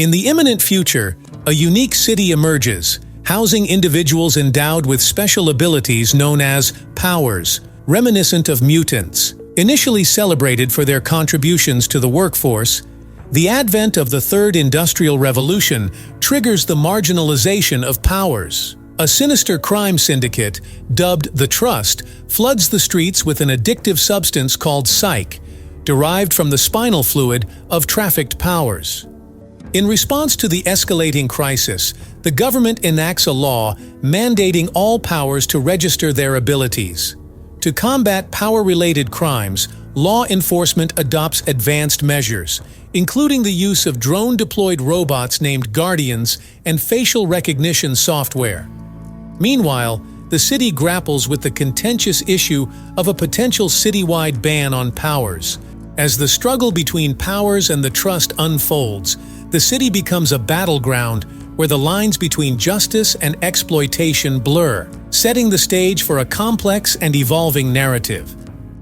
In the imminent future, a unique city emerges, housing individuals endowed with special abilities known as powers, reminiscent of mutants. Initially celebrated for their contributions to the workforce, the advent of the Third Industrial Revolution triggers the marginalization of powers. A sinister crime syndicate, dubbed the Trust, floods the streets with an addictive substance called psych, derived from the spinal fluid of trafficked powers. In response to the escalating crisis, the government enacts a law mandating all powers to register their abilities. To combat power-related crimes, law enforcement adopts advanced measures, including the use of drone-deployed robots named Guardians and facial recognition software. Meanwhile, the city grapples with the contentious issue of a potential citywide ban on powers. As the struggle between powers and the trust unfolds, the city becomes a battleground where the lines between justice and exploitation blur, setting the stage for a complex and evolving narrative.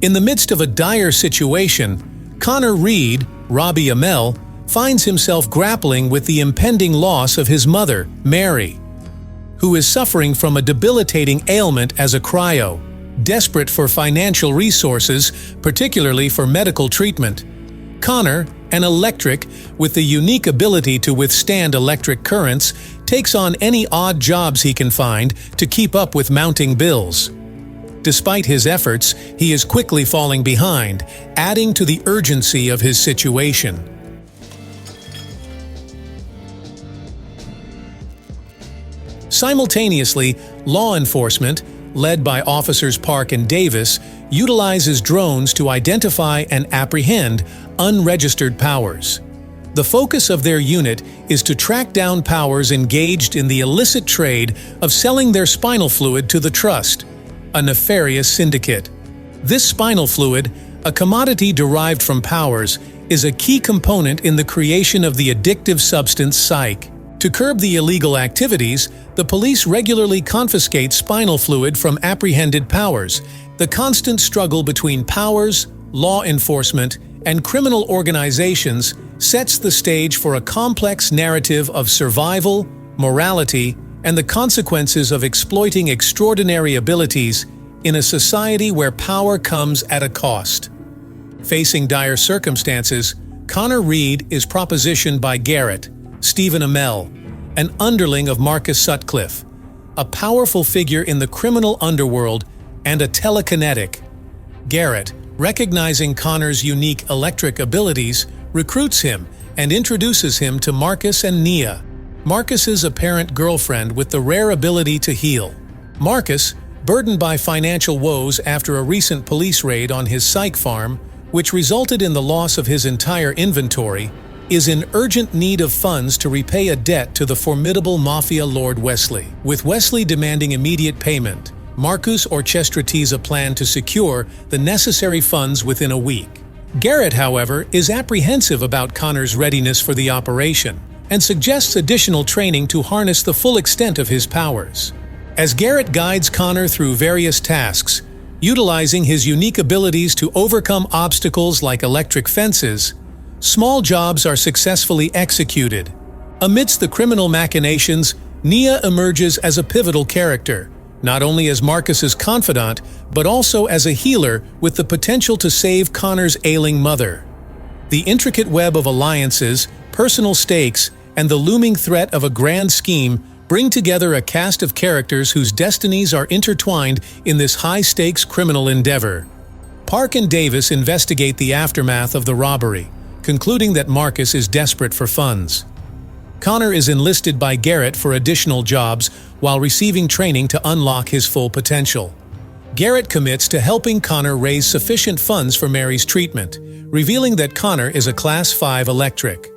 In the midst of a dire situation, Connor Reed, Robbie Amell, finds himself grappling with the impending loss of his mother, Mary, who is suffering from a debilitating ailment as a cryo. Desperate for financial resources, particularly for medical treatment, Connor, an electric with the unique ability to withstand electric currents, takes on any odd jobs he can find to keep up with mounting bills. Despite his efforts, he is quickly falling behind, adding to the urgency of his situation. Simultaneously, law enforcement, led by Officers Park and Davis, utilizes drones to identify and apprehend unregistered powers. The focus of their unit is to track down powers engaged in the illicit trade of selling their spinal fluid to the Trust, a nefarious syndicate. This spinal fluid, a commodity derived from powers, is a key component in the creation of the addictive substance psych. To curb the illegal activities, the police regularly confiscate spinal fluid from apprehended powers. The constant struggle between powers, law enforcement, and criminal organizations sets the stage for a complex narrative of survival, morality, and the consequences of exploiting extraordinary abilities in a society where power comes at a cost. Facing dire circumstances, Connor Reed is propositioned by Garrett, Stephen Amell, an underling of Marcus Sutcliffe, a powerful figure in the criminal underworld and a telekinetic. Garrett, recognizing Connor's unique electric abilities, recruits him and introduces him to Marcus and Nia, Marcus's apparent girlfriend with the rare ability to heal. Marcus, burdened by financial woes after a recent police raid on his psych farm, which resulted in the loss of his entire inventory, is in urgent need of funds to repay a debt to the formidable mafia lord Wesley. With Wesley demanding immediate payment, Marcus orchestrates a plan to secure the necessary funds within a week. Garrett, however, is apprehensive about Connor's readiness for the operation and suggests additional training to harness the full extent of his powers. As Garrett guides Connor through various tasks, utilizing his unique abilities to overcome obstacles like electric fences, small jobs are successfully executed. Amidst the criminal machinations, Nia emerges as a pivotal character, not only as Marcus's confidant, but also as a healer with the potential to save Connor's ailing mother. The intricate web of alliances, personal stakes, and the looming threat of a grand scheme bring together a cast of characters whose destinies are intertwined in this high-stakes criminal endeavor. Park and Davis investigate the aftermath of the robbery, concluding that Marcus is desperate for funds. Connor is enlisted by Garrett for additional jobs while receiving training to unlock his full potential. Garrett commits to helping Connor raise sufficient funds for Mary's treatment, revealing that Connor is a Class 5 electric.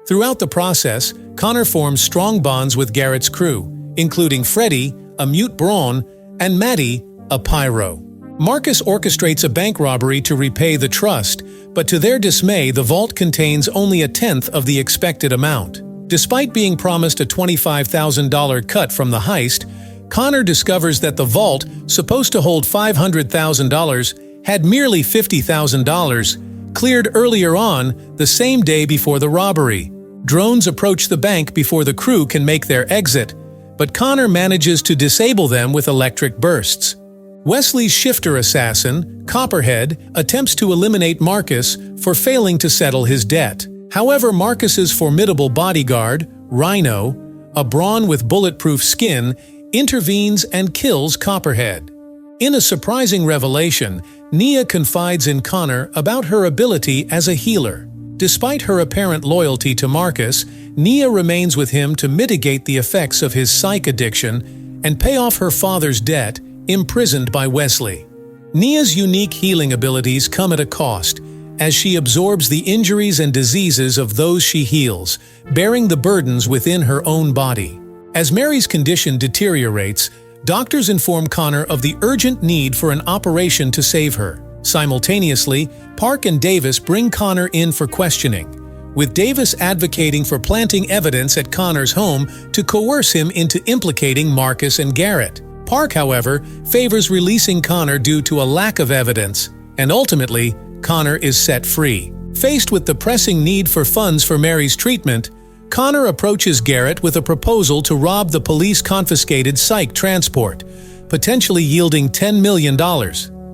Throughout the process, Connor forms strong bonds with Garrett's crew, including Freddie, a mute brawn, and Maddie, a pyro. Marcus orchestrates a bank robbery to repay the Trust, but to their dismay, the vault contains only a tenth of the expected amount. Despite being promised a $25,000 cut from the heist, Connor discovers that the vault, supposed to hold $500,000, had merely $50,000, cleared earlier on, the same day before the robbery. Drones approach the bank before the crew can make their exit, but Connor manages to disable them with electric bursts. Wesley's shifter assassin, Copperhead, attempts to eliminate Marcus for failing to settle his debt. However, Marcus's formidable bodyguard, Rhino, a brawn with bulletproof skin, intervenes and kills Copperhead. In a surprising revelation, Nia confides in Connor about her ability as a healer. Despite her apparent loyalty to Marcus, Nia remains with him to mitigate the effects of his psych addiction and pay off her father's debt, imprisoned by Wesley. Nia's unique healing abilities come at a cost, as she absorbs the injuries and diseases of those she heals, bearing the burdens within her own body. As Mary's condition deteriorates, doctors inform Connor of the urgent need for an operation to save her. Simultaneously, Park and Davis bring Connor in for questioning, with Davis advocating for planting evidence at Connor's home to coerce him into implicating Marcus and Garrett. Park, however, favors releasing Connor due to a lack of evidence, and ultimately, Connor is set free. Faced with the pressing need for funds for Mary's treatment, Connor approaches Garrett with a proposal to rob the police-confiscated psych transport, potentially yielding $10 million.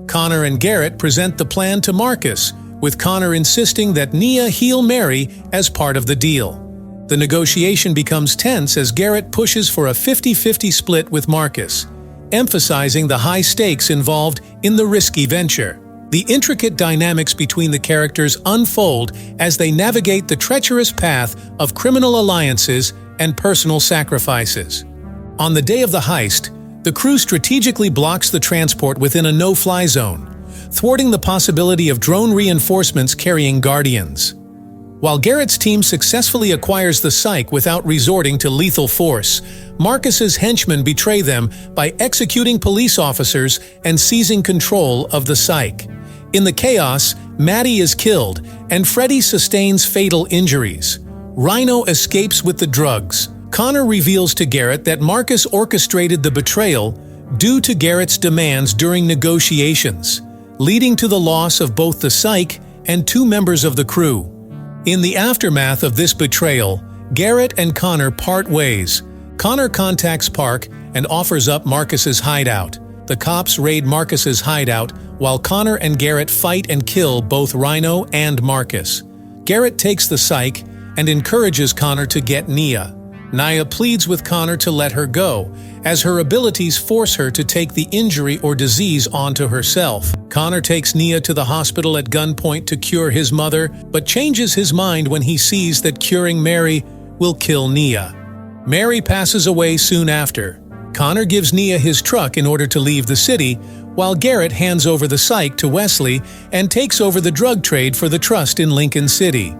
Connor and Garrett present the plan to Marcus, with Connor insisting that Nia heal Mary as part of the deal. The negotiation becomes tense as Garrett pushes for a 50-50 split with Marcus, emphasizing the high stakes involved in the risky venture. The intricate dynamics between the characters unfold as they navigate the treacherous path of criminal alliances and personal sacrifices. On the day of the heist, the crew strategically blocks the transport within a no-fly zone, thwarting the possibility of drone reinforcements carrying Guardians. While Garrett's team successfully acquires the psych without resorting to lethal force, Marcus's henchmen betray them by executing police officers and seizing control of the psych. In the chaos, Maddie is killed, and Freddy sustains fatal injuries. Rhino escapes with the drugs. Connor reveals to Garrett that Marcus orchestrated the betrayal due to Garrett's demands during negotiations, leading to the loss of both the psych and 2 members of the crew. In the aftermath of this betrayal, Garrett and Connor part ways. Connor contacts Park and offers up Marcus's hideout. The cops raid Marcus's hideout, while Connor and Garrett fight and kill both Rhino and Marcus. Garrett takes the psych and encourages Connor to get Nia. Nia pleads with Connor to let her go, as her abilities force her to take the injury or disease onto herself. Connor takes Nia to the hospital at gunpoint to cure his mother, but changes his mind when he sees that curing Mary will kill Nia. Mary passes away soon after. Connor gives Nia his truck in order to leave the city, while Garrett hands over the psych to Wesley and takes over the drug trade for the trust in Lincoln City.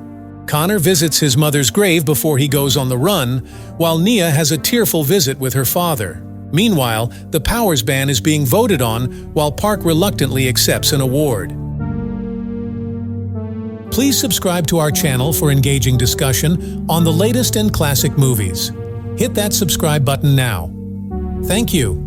Connor visits his mother's grave before he goes on the run, while Nia has a tearful visit with her father. Meanwhile, the Powers ban is being voted on, while Park reluctantly accepts an award. Please subscribe to our channel for engaging discussion on the latest and classic movies. Hit that subscribe button now. Thank you.